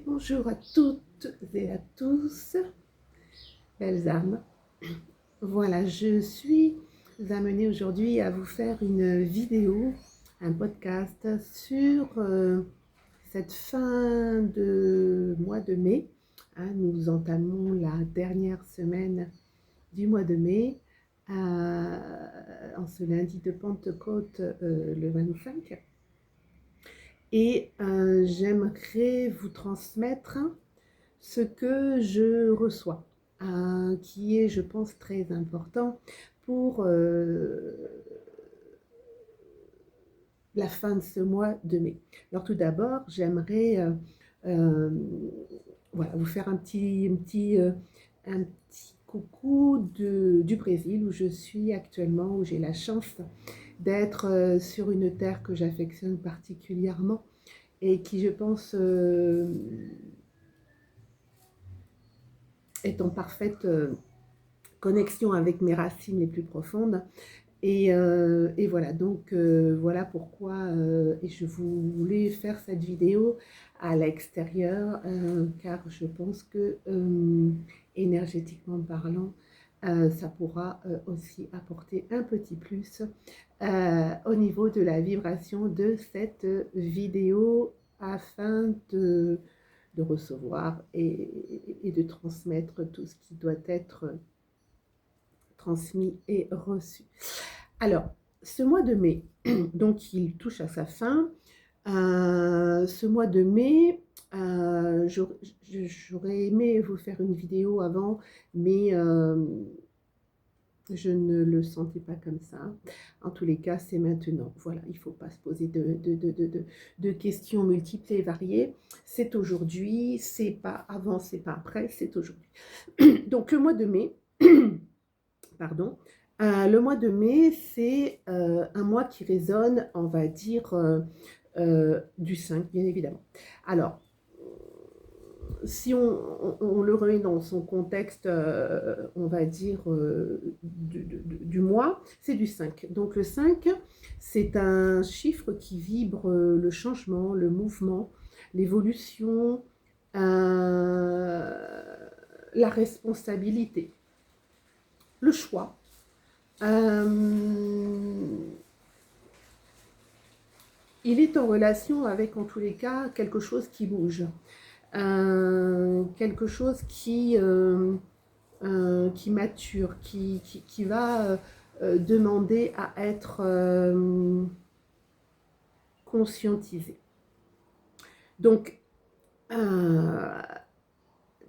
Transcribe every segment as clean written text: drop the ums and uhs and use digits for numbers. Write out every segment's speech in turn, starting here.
Bonjour à toutes et à tous, belles âmes. Voilà, je suis amenée aujourd'hui à vous faire une vidéo, un podcast sur cette fin de mois de mai. Nous entamons la dernière semaine du mois de mai, en ce lundi de Pentecôte, le 25. Et j'aimerais vous transmettre ce que je reçois, qui est, je pense, très important pour la fin de ce mois de mai. Alors tout d'abord, j'aimerais voilà, vous faire un petit coucou du Brésil, où je suis actuellement, où j'ai la chance d'être sur une terre que j'affectionne particulièrement et qui, je pense, est en parfaite connexion avec mes racines les plus profondes. Et voilà, donc voilà pourquoi et je voulais faire cette vidéo à l'extérieur, car je pense que énergétiquement parlant, ça pourra aussi apporter un petit plus au niveau de la vibration de cette vidéo, afin de recevoir et de transmettre tout ce qui doit être transmis et reçu. Alors, ce mois de mai, donc il touche à sa fin. Ce mois de mai, j'aurais aimé vous faire une vidéo avant, mais je ne le sentais pas comme ça. En tous les cas, c'est maintenant. Voilà, il ne faut pas se poser de questions multiples et variées. C'est aujourd'hui, c'est pas avant, c'est pas après, c'est aujourd'hui. Donc le mois de mai, pardon, le mois de mai, c'est un mois qui résonne, on va dire, du 5, bien évidemment. Alors, si on le remet dans son contexte, on va dire, du mois, c'est du 5. Donc le 5, c'est un chiffre qui vibre le changement, le mouvement, l'évolution, la responsabilité, le choix. Il est en relation avec, en tous les cas, quelque chose qui bouge, quelque chose qui mature, qui va demander à être conscientisé. Donc,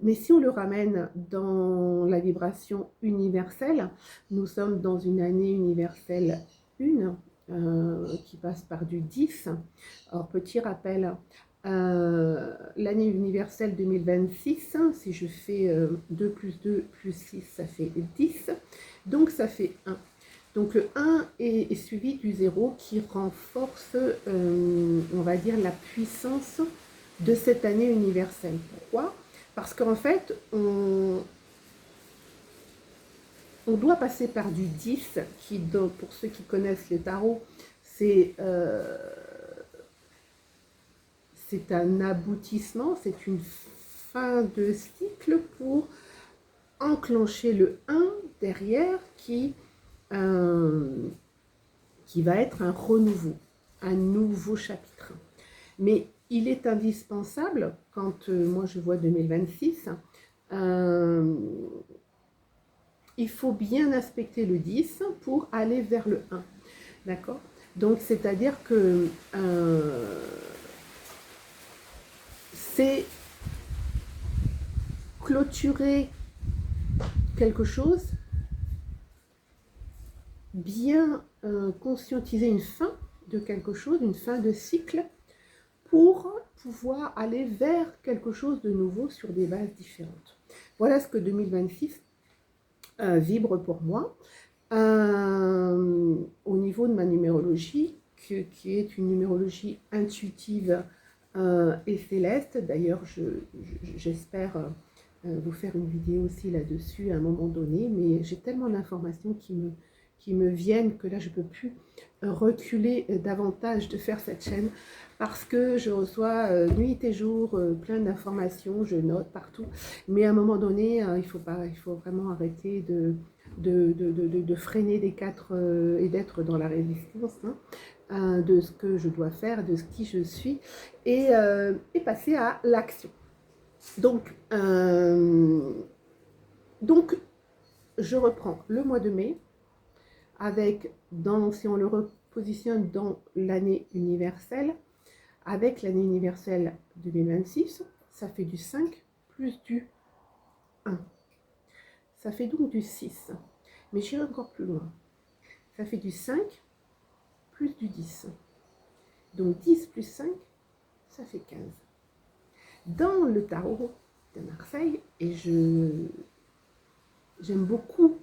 mais si on le ramène dans la vibration universelle, nous sommes dans une année universelle 1, qui passe par du 10. Alors, petit rappel, l'année universelle 2026, si je fais 2 plus 2 plus 6, ça fait 10. Donc, ça fait 1. Donc, le 1 est suivi du 0 qui renforce, on va dire, la puissance de cette année universelle. Pourquoi ? Parce qu'en fait, on doit passer par du 10, qui, pour ceux qui connaissent le tarot, c'est un aboutissement, c'est une fin de cycle pour enclencher le 1 derrière qui va être un renouveau, un nouveau chapitre. Mais il est indispensable, quand moi je vois 2026, il faut bien aspecter le 10 pour aller vers le 1. D'accord ? Donc, c'est-à-dire que c'est clôturer quelque chose, bien conscientiser une fin de quelque chose, une fin de cycle, pour pouvoir aller vers quelque chose de nouveau sur des bases différentes. Voilà ce que 2026 vibre pour moi. Au niveau de ma numérologie, qui est une numérologie intuitive et céleste. D'ailleurs, j'espère vous faire une vidéo aussi là-dessus à un moment donné, mais j'ai tellement d'informations qui qui me viennent, que là je ne peux plus reculer davantage de faire cette chaîne, parce que je reçois nuit et jour plein d'informations, je note partout, mais à un moment donné, il faut vraiment arrêter de freiner des quatre et d'être dans la résistance, hein, de ce que je dois faire, de ce qui je suis, et passer à l'action. Donc, je reprends le mois de mai, avec, si on le repositionne dans l'année universelle, avec l'année universelle 2026, ça fait du 5 plus du 1. Ça fait donc du 6. Mais j'irai encore plus loin. Ça fait du 5 plus du 10. Donc 10 plus 5, ça fait 15. Dans le tarot de Marseille, et j'aime beaucoup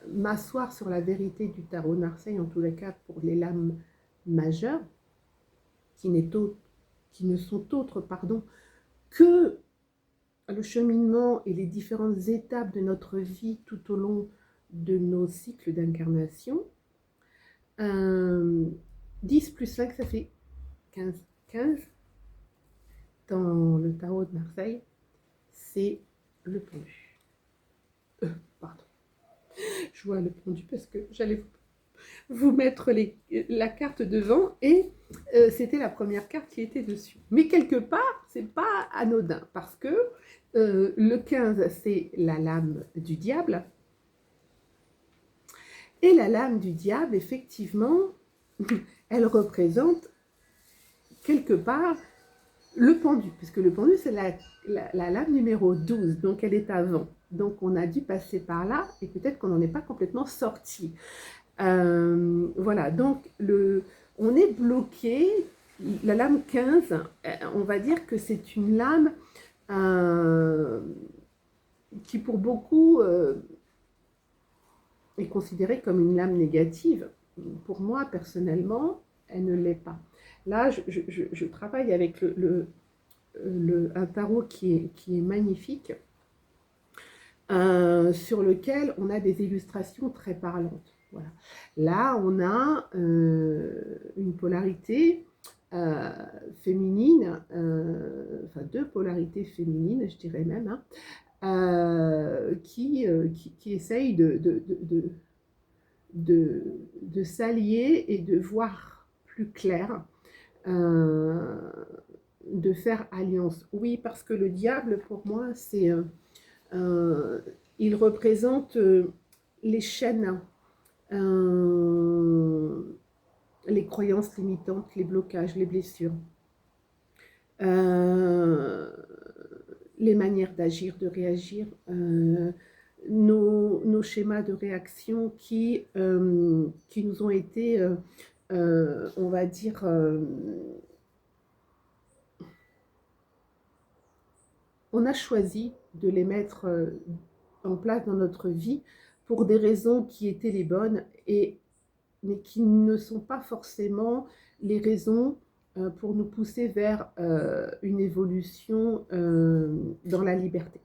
m'asseoir sur la vérité du tarot de Marseille, en tous les cas pour les lames majeures, qui ne sont autres que le cheminement et les différentes étapes de notre vie tout au long de nos cycles d'incarnation. 10 plus 5, ça fait 15. 15, dans le tarot de Marseille, c'est le pendu. Pardon. Je vois le pendu parce que j'allais vous mettre la carte devant et c'était la première carte qui était dessus. Mais quelque part, c'est pas anodin parce que le 15, c'est la lame du diable. Et la lame du diable, effectivement, elle représente quelque part le pendu, puisque le pendu, c'est la lame numéro 12, donc elle est avant. Donc on a dû passer par là et peut-être qu'on n'en est pas complètement sorti. Voilà, donc on est bloqué. La lame 15, on va dire que c'est une lame qui pour beaucoup est considérée comme une lame négative. Pour moi, personnellement, elle ne l'est pas. Là, je travaille avec un tarot qui est magnifique, sur lequel on a des illustrations très parlantes. Voilà. Là, on a une polarité féminine, enfin deux polarités féminines, je dirais même, qui essayent de s'allier et de voir plus clair, de faire alliance. Oui, parce que le diable, pour moi, il représente les chaînes, les croyances limitantes, les blocages, les blessures, les manières d'agir, de réagir, nos schémas de réaction qui nous ont été, on va dire, on a choisi de les mettre en place dans notre vie pour des raisons qui étaient les bonnes, mais qui ne sont pas forcément les raisons pour nous pousser vers une évolution dans la liberté.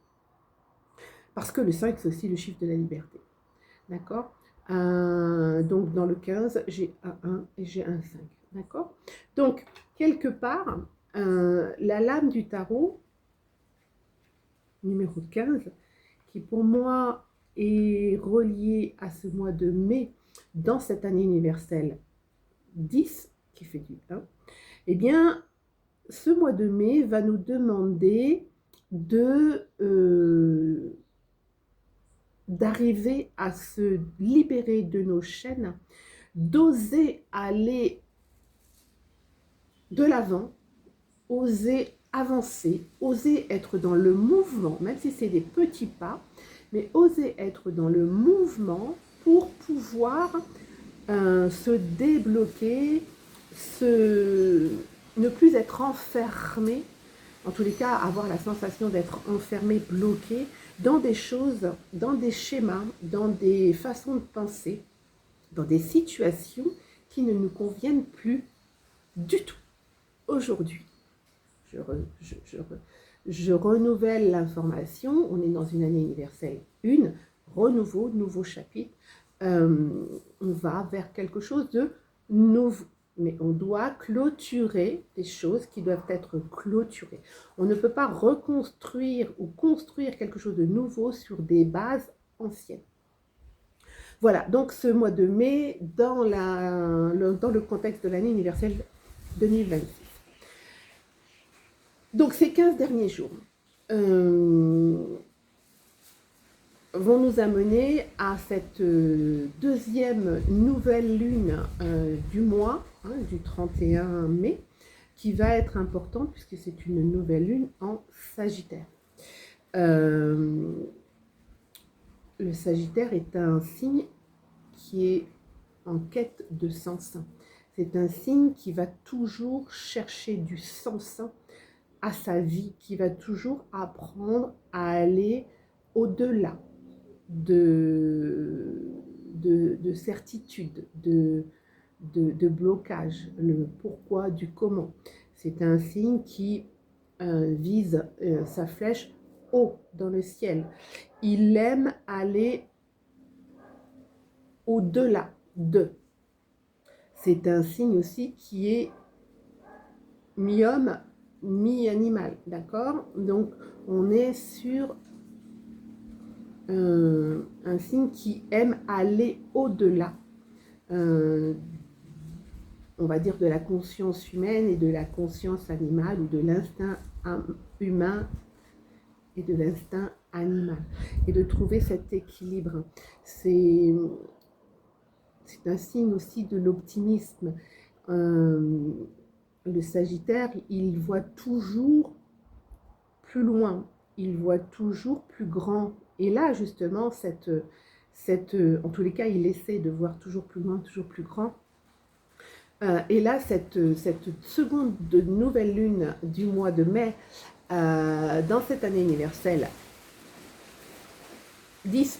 Parce que le 5, c'est aussi le chiffre de la liberté. D'accord ? Donc, dans le 15, j'ai un 1 et j'ai un 5. D'accord ? Donc, quelque part, la lame du tarot, numéro 15, qui pour moi est reliée à ce mois de mai, dans cette année universelle 10, qui fait du 1, eh bien, ce mois de mai va nous demander d'arriver à se libérer de nos chaînes, d'oser aller de l'avant, oser avancer, oser être dans le mouvement, même si c'est des petits pas, mais oser être dans le mouvement pour pouvoir se débloquer, ne plus être enfermé, en tous les cas avoir la sensation d'être enfermé, bloqué dans des choses, dans des schémas, dans des façons de penser, dans des situations qui ne nous conviennent plus du tout. Aujourd'hui, je renouvelle l'information, on est dans une année universelle 1, renouveau, nouveau chapitre. On va vers quelque chose de nouveau. Mais on doit clôturer des choses qui doivent être clôturées. On ne peut pas reconstruire ou construire quelque chose de nouveau sur des bases anciennes. Voilà, donc ce mois de mai, dans le contexte de l'année universelle 2026. Donc ces 15 derniers jours vont nous amener à cette deuxième nouvelle lune du mois, du 31 mai, qui va être importante puisque c'est une nouvelle lune en Sagittaire. Le Sagittaire est un signe qui est en quête de sens. C'est un signe qui va toujours chercher du sens à sa vie, qui va toujours apprendre à aller au-delà de certitude, de blocage, le pourquoi du comment. C'est un signe qui vise sa flèche haut dans le ciel. Il aime aller au-delà de. C'est un signe aussi qui est mi-homme, mi-animal, d'accord? Donc, on est sur un signe qui aime aller au-delà, on va dire, de la conscience humaine et de la conscience animale, ou de l'instinct humain et de l'instinct animal, et de trouver cet équilibre. C'est un signe aussi de l'optimisme. Le Sagittaire, il voit toujours plus loin, il voit toujours plus grand. Et là, justement, en tous les cas, il essaie de voir toujours plus loin, toujours plus grand. Et là, cette seconde de nouvelle lune du mois de mai, dans cette année universelle 10-1,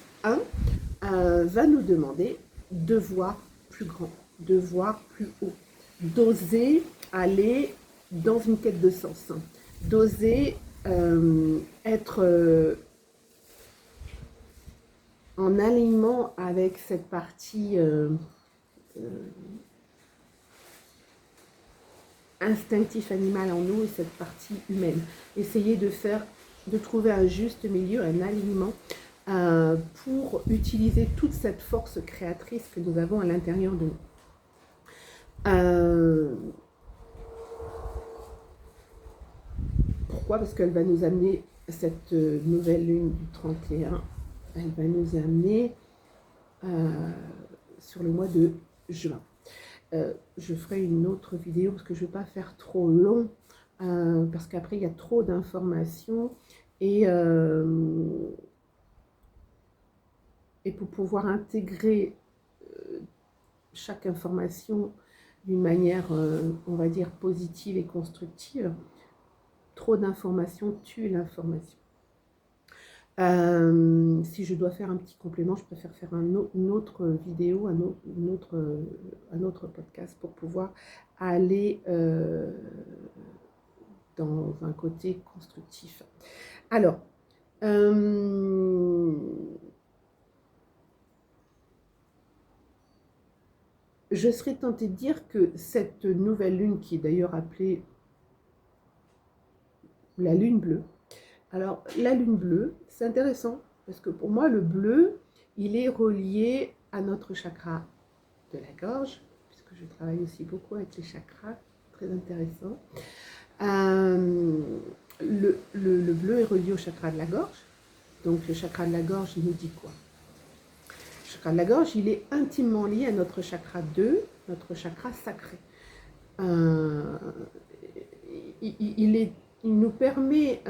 va nous demander de voir plus grand, de voir plus haut, d'oser aller dans une quête de sens, d'oser être en alignement avec cette partie instinctif animal en nous et cette partie humaine. Essayer de trouver un juste milieu, un alignement pour utiliser toute cette force créatrice que nous avons à l'intérieur de nous. Pourquoi? Parce qu'elle va nous amener, cette nouvelle lune du 31, elle va nous amener sur le mois de juin. Je ferai une autre vidéo parce que je ne veux pas faire trop long, parce qu'après il y a trop d'informations et pour pouvoir intégrer chaque information d'une manière, on va dire, positive et constructive, trop d'informations tue l'information. Si je dois faire un petit complément, je préfère faire une autre vidéo, un autre podcast pour pouvoir aller dans un côté constructif. Alors, je serais tentée de dire que cette nouvelle lune, qui est d'ailleurs appelée la lune bleue, alors la lune bleue, c'est intéressant parce que pour moi le bleu, il est relié à notre chakra de la gorge, puisque je travaille aussi beaucoup avec les chakras, très intéressant. Le bleu est relié au chakra de la gorge, donc le chakra de la gorge, il nous dit quoi? Le chakra de la gorge, il est intimement lié à notre chakra 2, notre chakra sacré. Il nous permet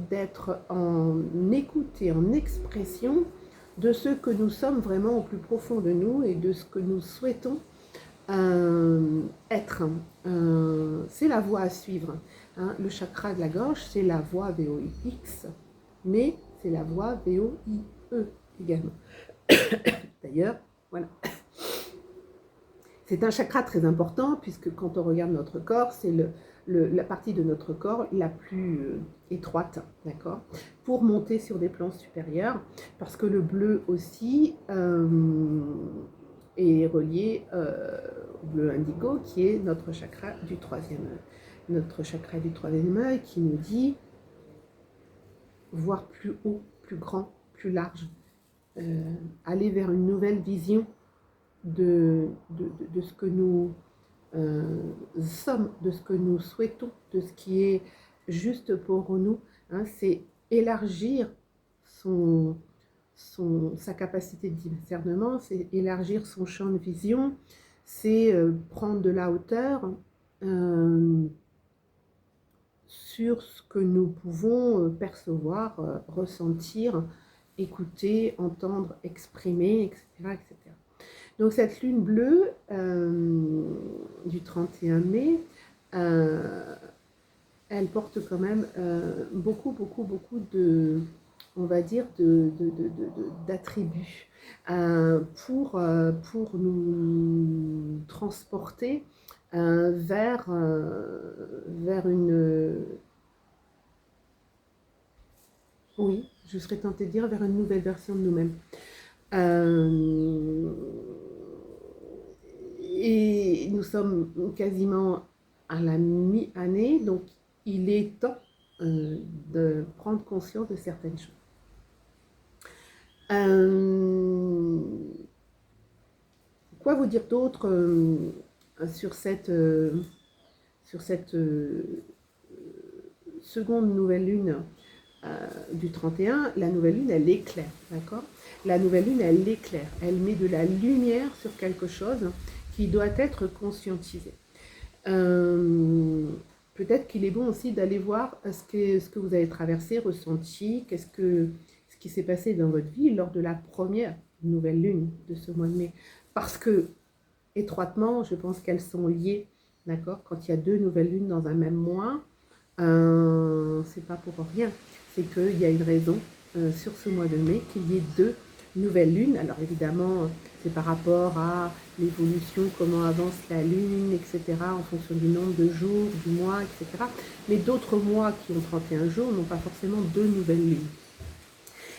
d'être en écoute et en expression de ce que nous sommes vraiment au plus profond de nous et de ce que nous souhaitons être. C'est la voie à suivre. Le chakra de la gorge, c'est la voie VOIX, mais c'est la voie VOIE également. D'ailleurs, voilà. C'est un chakra très important puisque quand on regarde notre corps, c'est la partie de notre corps la plus étroite, d'accord, pour monter sur des plans supérieurs, parce que le bleu aussi est relié au bleu indigo, qui est notre chakra du troisième œil, qui nous dit voir plus haut, plus grand, plus large, aller vers une nouvelle vision de ce que nous sommes, de ce que nous souhaitons, de ce qui est juste pour nous. Hein, c'est élargir sa capacité de discernement, c'est élargir son champ de vision, c'est prendre de la hauteur sur ce que nous pouvons percevoir, ressentir, écouter, entendre, exprimer, etc., etc. Donc cette lune bleue du 31 mai, elle porte quand même beaucoup de, on va dire, d'attributs pour nous transporter vers une... Oui, je serais tentée de dire vers une nouvelle version de nous-mêmes. Et nous sommes quasiment à la mi-année, donc il est temps de prendre conscience de certaines choses. Quoi vous dire d'autre sur cette seconde nouvelle lune du 31, la nouvelle lune, elle éclaire, d'accord? La nouvelle lune, elle éclaire, elle met de la lumière sur quelque chose qui doit être conscientisé. Peut-être qu'il est bon aussi d'aller voir ce que vous avez traversé, ressenti, ce qui s'est passé dans votre vie lors de la première nouvelle lune de ce mois de mai. Parce que, étroitement, je pense qu'elles sont liées, d'accord? Quand il y a deux nouvelles lunes dans un même mois, c'est pas pour rien. C'est qu'il y a une raison sur ce mois de mai qu'il y ait deux nouvelles lunes. Alors évidemment, c'est par rapport à l'évolution, comment avance la lune, etc., en fonction du nombre de jours, du mois, etc. Mais d'autres mois qui ont 31 jours n'ont pas forcément deux nouvelles lunes.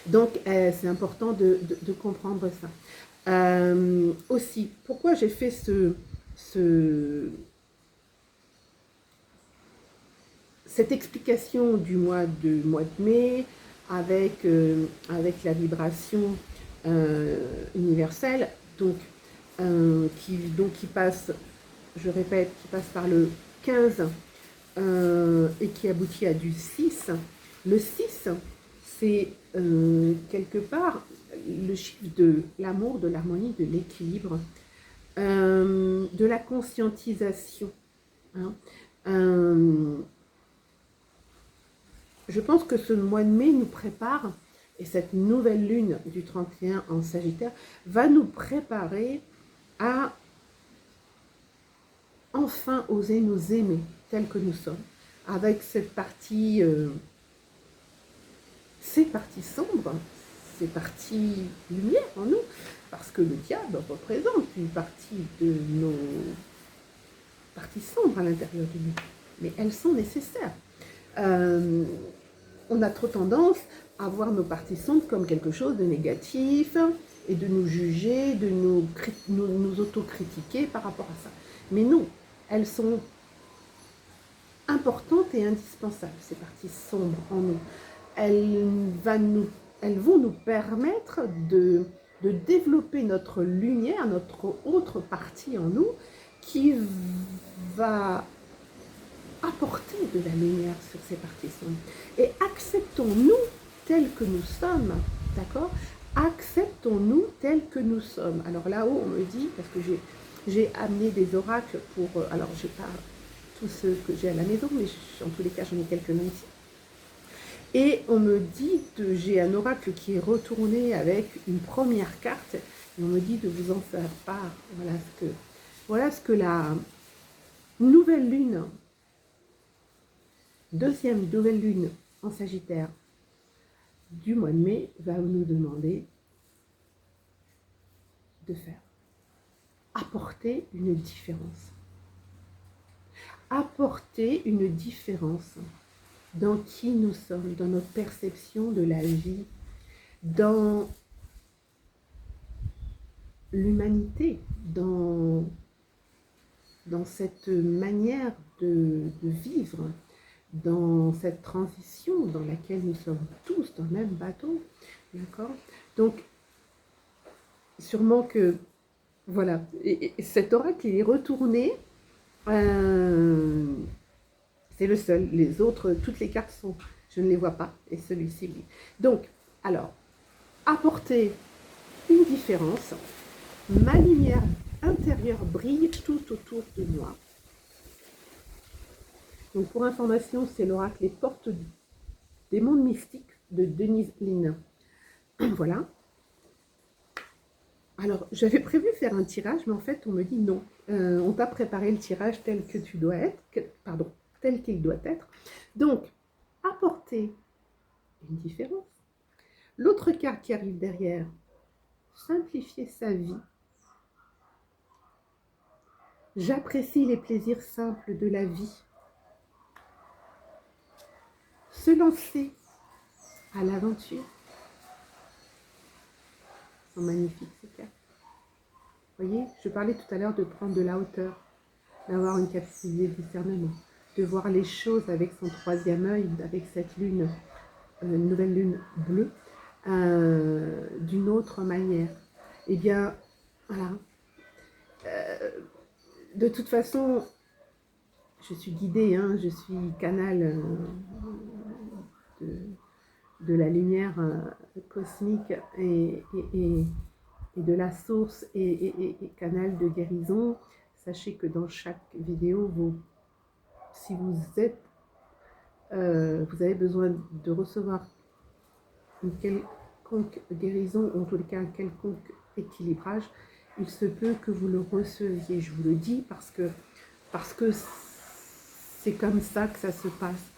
Donc, c'est important de comprendre ça. Aussi, pourquoi j'ai fait cette explication du mois de mai avec la vibration universelle, donc, qui passe, je répète, qui passe par le 15 et qui aboutit à du 6. Le 6, c'est quelque part le chiffre de l'amour, de l'harmonie, de l'équilibre, de la conscientisation. Hein. Je pense que ce mois de mai nous prépare, et cette nouvelle lune du 31 en Sagittaire va nous préparer à enfin oser nous aimer tels que nous sommes, avec cette partie, ces parties sombres, ces parties lumière en nous, parce que le diable représente une partie de nos parties sombres à l'intérieur de nous, mais elles sont nécessaires. On a trop tendance à voir nos parties sombres comme quelque chose de négatif et de nous juger, de nous autocritiquer par rapport à ça. Mais non, elles sont importantes et indispensables, ces parties sombres en nous. Elles vont nous permettre de développer notre lumière, notre autre partie en nous qui va apporter de la lumière sur ces parties sombres. Et acceptons-nous tels que nous sommes, d'accord? Acceptons-nous tels que nous sommes. Alors là-haut, on me dit, parce que j'ai amené des oracles pour... alors, je n'ai pas tous ceux que j'ai à la maison, mais en tous les cas, j'en ai quelques-uns ici. Et on me dit, j'ai un oracle qui est retourné avec une première carte, et on me dit de vous en faire part. Voilà ce que la nouvelle lune, deuxième nouvelle lune en Sagittaire du mois de mai va nous demander de faire. Apporter une différence. apporter une différence dans qui nous sommes, dans notre perception de la vie, dans l'humanité, dans cette manière de vivre, dans cette transition dans laquelle nous sommes tous dans le même bateau, d'accord? Donc, sûrement que, voilà, et cet oracle, il est retourné, c'est le seul, les autres, toutes les cartes sont, je ne les vois pas, et celui-ci, oui. Donc, alors, apporter une différence, ma lumière intérieure brille tout autour de moi. Donc, pour information, c'est l'oracle Les Portes des mondes mystiques de Denise Linn. Voilà. Alors, j'avais prévu faire un tirage, mais en fait, on me dit non. On t'a préparé le tirage tel que tu dois être, tel qu'il doit être. Donc, apporter une différence. L'autre carte qui arrive derrière, simplifier sa vie. J'apprécie les plaisirs simples de la vie. Se lancer à l'aventure. Ils sont magnifiques ces cartes. Vous voyez, je parlais tout à l'heure de prendre de la hauteur, d'avoir une capacité de discernement, de voir les choses avec son troisième œil, avec cette lune, nouvelle lune bleue, d'une autre manière. Eh bien, voilà. De toute façon, je suis guidée, hein, je suis canal de la lumière cosmique et de la source et canal de guérison. Sachez que dans chaque vidéo, si vous avez besoin de recevoir une quelconque guérison, ou en tous les cas un quelconque équilibrage, il se peut que vous le receviez. Je vous le dis parce que c'est comme ça que ça se passe.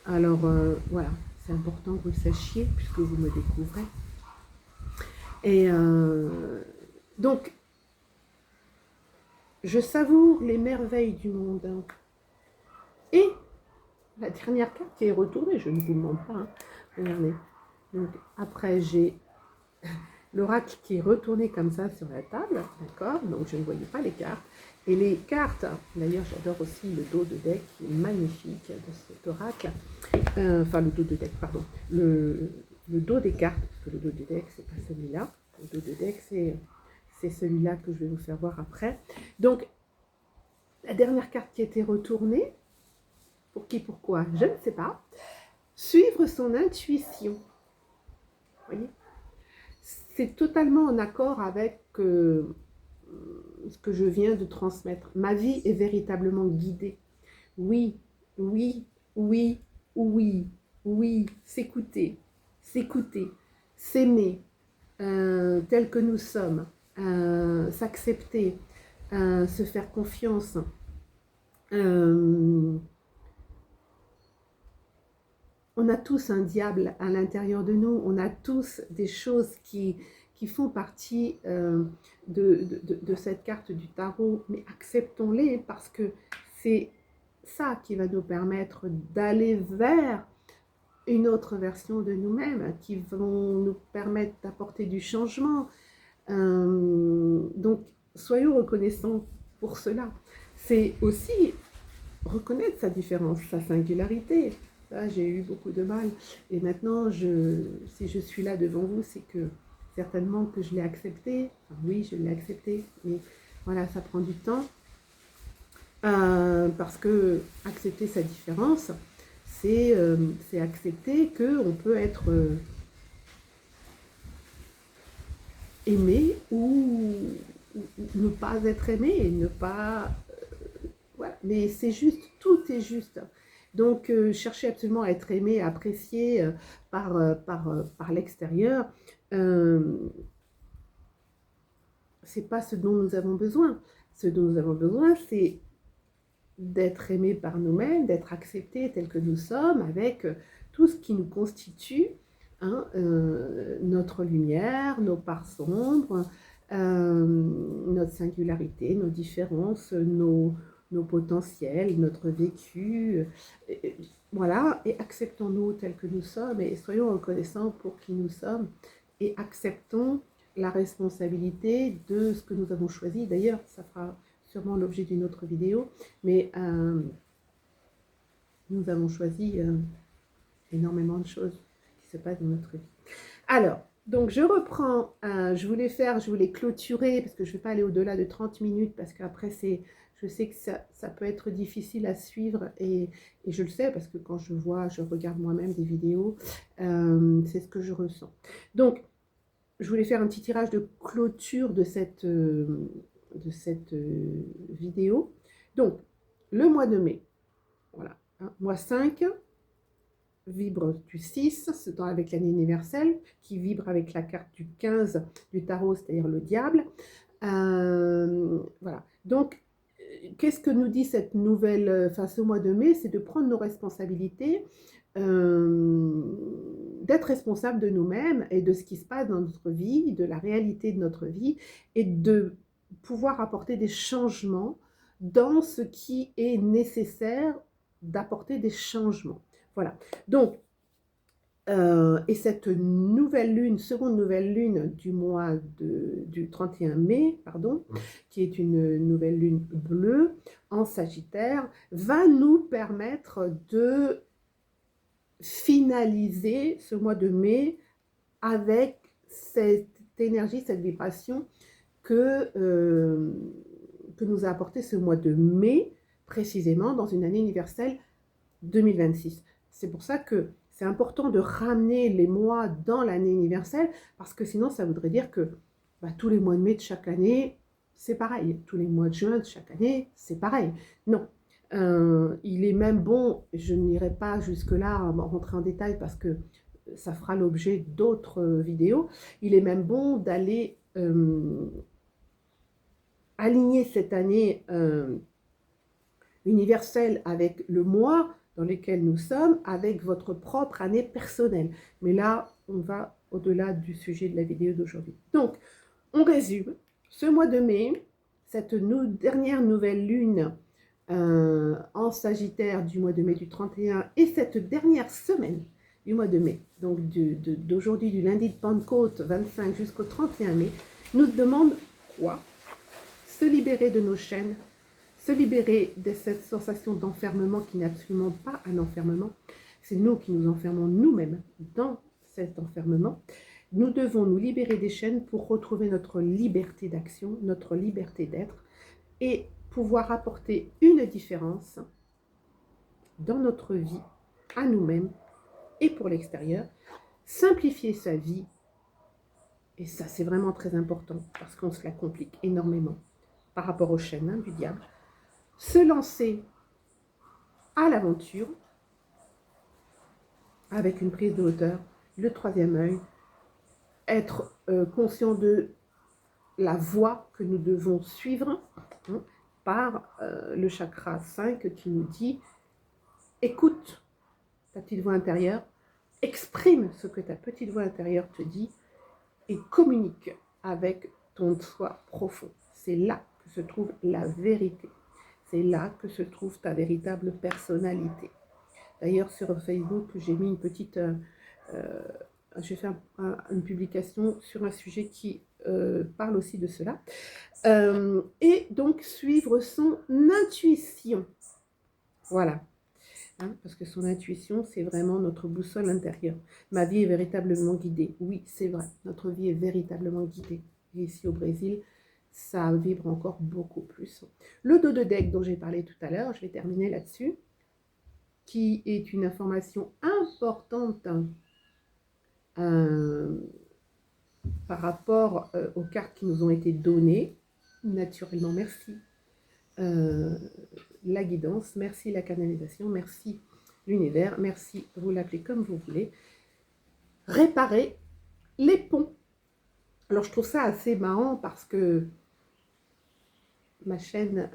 Alors voilà, c'est important que vous le sachiez puisque vous me découvrez. Et donc, je savoure les merveilles du monde. Et la dernière carte qui est retournée, je ne vous mens pas, hein. Regardez. Donc après, j'ai l'oracle qui est retourné comme ça sur la table, d'accord? Donc je ne voyais pas les cartes. Et les cartes, d'ailleurs j'adore aussi le dos de deck qui est magnifique de cet oracle. Enfin le dos de deck, pardon. Le dos des cartes, parce que le dos de deck, c'est pas celui-là. Le dos de deck, c'est celui-là que je vais vous faire voir après. Donc, la dernière carte qui était retournée, pour qui, pourquoi, je ne sais pas. Suivre son intuition. Vous voyez? C'est totalement en accord avec ce que je viens de transmettre. Ma vie est véritablement guidée. Oui, oui, oui, oui, oui, s'écouter, s'aimer tel que nous sommes, s'accepter, se faire confiance. On a tous un diable à l'intérieur de nous, on a tous des choses qui font partie de cette carte du tarot, mais acceptons-les parce que c'est ça qui va nous permettre d'aller vers une autre version de nous-mêmes, qui vont nous permettre d'apporter du changement. Donc, soyons reconnaissants pour cela. C'est aussi reconnaître sa différence, sa singularité. Là, j'ai eu beaucoup de mal. Et maintenant, si je suis là devant vous, c'est que certainement que je l'ai accepté. Enfin, oui, je l'ai accepté, mais voilà, ça prend du temps. Parce que accepter sa différence, c'est accepter qu'on peut être aimé ou ne pas être aimé, ne pas... voilà. Mais c'est juste, tout est juste. Donc, chercher absolument à être aimé, apprécié par l'extérieur, c'est pas ce dont nous avons besoin. Ce dont nous avons besoin, c'est d'être aimé par nous-mêmes, d'être accepté tel que nous sommes, avec tout ce qui nous constitue, hein, notre lumière, nos parts sombres, notre singularité, nos différences, nos nos potentiels, notre vécu, voilà, et acceptons-nous tels que nous sommes et soyons reconnaissants pour qui nous sommes et acceptons la responsabilité de ce que nous avons choisi. D'ailleurs, ça fera sûrement l'objet d'une autre vidéo, mais nous avons choisi énormément de choses qui se passent dans notre vie. Alors, donc je reprends, je voulais clôturer, parce que je ne vais pas aller au-delà de 30 minutes, parce qu'après, je sais que ça peut être difficile à suivre, et je le sais, parce que quand je regarde moi-même des vidéos, c'est ce que je ressens. Donc, je voulais faire un petit tirage de clôture de cette vidéo. Donc, le mois de mai, voilà, hein, mois 5, vibre du 6, c'est avec l'année universelle, qui vibre avec la carte du 15 du tarot, c'est-à-dire le diable. Voilà. Donc, qu'est-ce que nous dit cette nouvelle, ce mois de mai? C'est de prendre nos responsabilités, d'être responsable de nous-mêmes et de ce qui se passe dans notre vie, de la réalité de notre vie, et de pouvoir apporter des changements dans ce qui est nécessaire d'apporter des changements. Voilà. Donc, et cette nouvelle lune, seconde nouvelle lune du mois du 31 mai, pardon, qui est une nouvelle lune bleue en Sagittaire, va nous permettre de finaliser ce mois de mai avec cette énergie, cette vibration que nous a apporté ce mois de mai, précisément dans une année universelle 2026. C'est pour ça que c'est important de ramener les mois dans l'année universelle, parce que sinon ça voudrait dire que tous les mois de mai de chaque année, c'est pareil. Tous les mois de juin de chaque année, c'est pareil. Non. Il est même bon, je n'irai pas jusque-là à rentrer en détail parce que ça fera l'objet d'autres vidéos, il est même bon d'aller aligner cette année universelle avec le mois dans lequel nous sommes, avec votre propre année personnelle. Mais là, on va au-delà du sujet de la vidéo d'aujourd'hui. Donc, on résume. Ce mois de mai, cette dernière nouvelle lune en Sagittaire du mois de mai du 31 et cette dernière semaine du mois de mai, donc d'aujourd'hui, du lundi de Pentecôte 25 jusqu'au 31 mai, nous demande quoi? Se libérer de nos chaînes, se libérer de cette sensation d'enfermement qui n'est absolument pas un enfermement. C'est nous qui nous enfermons nous-mêmes dans cet enfermement. Nous devons nous libérer des chaînes pour retrouver notre liberté d'action, notre liberté d'être et pouvoir apporter une différence dans notre vie, à nous-mêmes et pour l'extérieur. Simplifier sa vie, et ça c'est vraiment très important parce qu'on se la complique énormément par rapport aux chaînes du diable. Se lancer à l'aventure avec une prise de hauteur, le troisième œil, être conscient de la voie que nous devons suivre par le chakra 5 qui nous dit écoute ta petite voix intérieure, exprime ce que ta petite voix intérieure te dit et communique avec ton soi profond. C'est là que se trouve la vérité. C'est là que se trouve ta véritable personnalité. D'ailleurs, sur Facebook, j'ai mis une petite... j'ai fait une publication sur un sujet qui parle aussi de cela. Et donc, suivre son intuition. Voilà. Hein, parce que son intuition, c'est vraiment notre boussole intérieure. Ma vie est véritablement guidée. Oui, c'est vrai. Notre vie est véritablement guidée. Et ici, au Brésil, ça vibre encore beaucoup plus. Le dos de deck dont j'ai parlé tout à l'heure, je vais terminer là-dessus, qui est une information importante par rapport aux cartes qui nous ont été données. Naturellement, merci la guidance, merci la canalisation, merci l'univers, merci, vous l'appelez comme vous voulez. Réparer les ponts. Alors je trouve ça assez marrant parce que ma chaîne,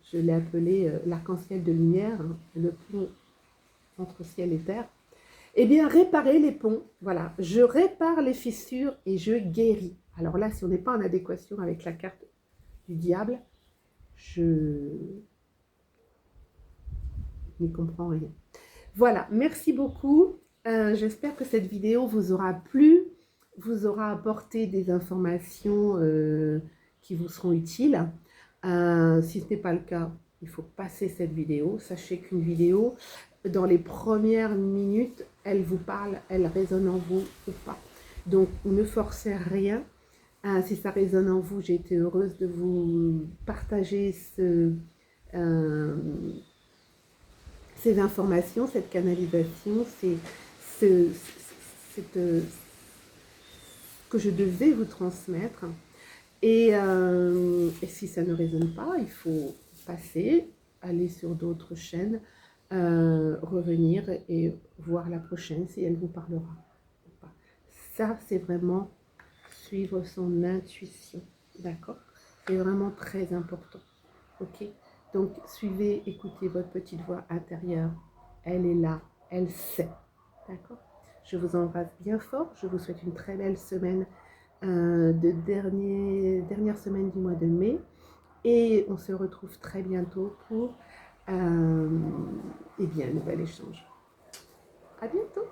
je l'ai appelée l'arc-en-ciel de lumière, hein, le pont entre ciel et terre. Eh bien, réparer les ponts, voilà, je répare les fissures et je guéris. Alors là, si on n'est pas en adéquation avec la carte du diable, je n'y comprends rien. Voilà, merci beaucoup. J'espère que cette vidéo vous aura plu, vous aura apporté des informations qui vous seront utiles. Si ce n'est pas le cas, il faut passer cette vidéo. Sachez qu'une vidéo, dans les premières minutes, elle vous parle, elle résonne en vous ou pas. Donc, ne forcez rien. Si ça résonne en vous, j'ai été heureuse de vous partager ces informations, cette canalisation, ce que je devais vous transmettre. Et si ça ne résonne pas, il faut passer, aller sur d'autres chaînes, revenir et voir la prochaine si elle vous parlera. Ça, c'est vraiment suivre son intuition, d'accord? C'est vraiment très important, ok? Donc, suivez, écoutez votre petite voix intérieure. Elle est là, elle sait, d'accord? Je vous embrasse bien fort. Je vous souhaite une très belle semaine, dernière semaine du mois de mai. Et on se retrouve très bientôt pour eh bien, un nouvel échange. À bientôt!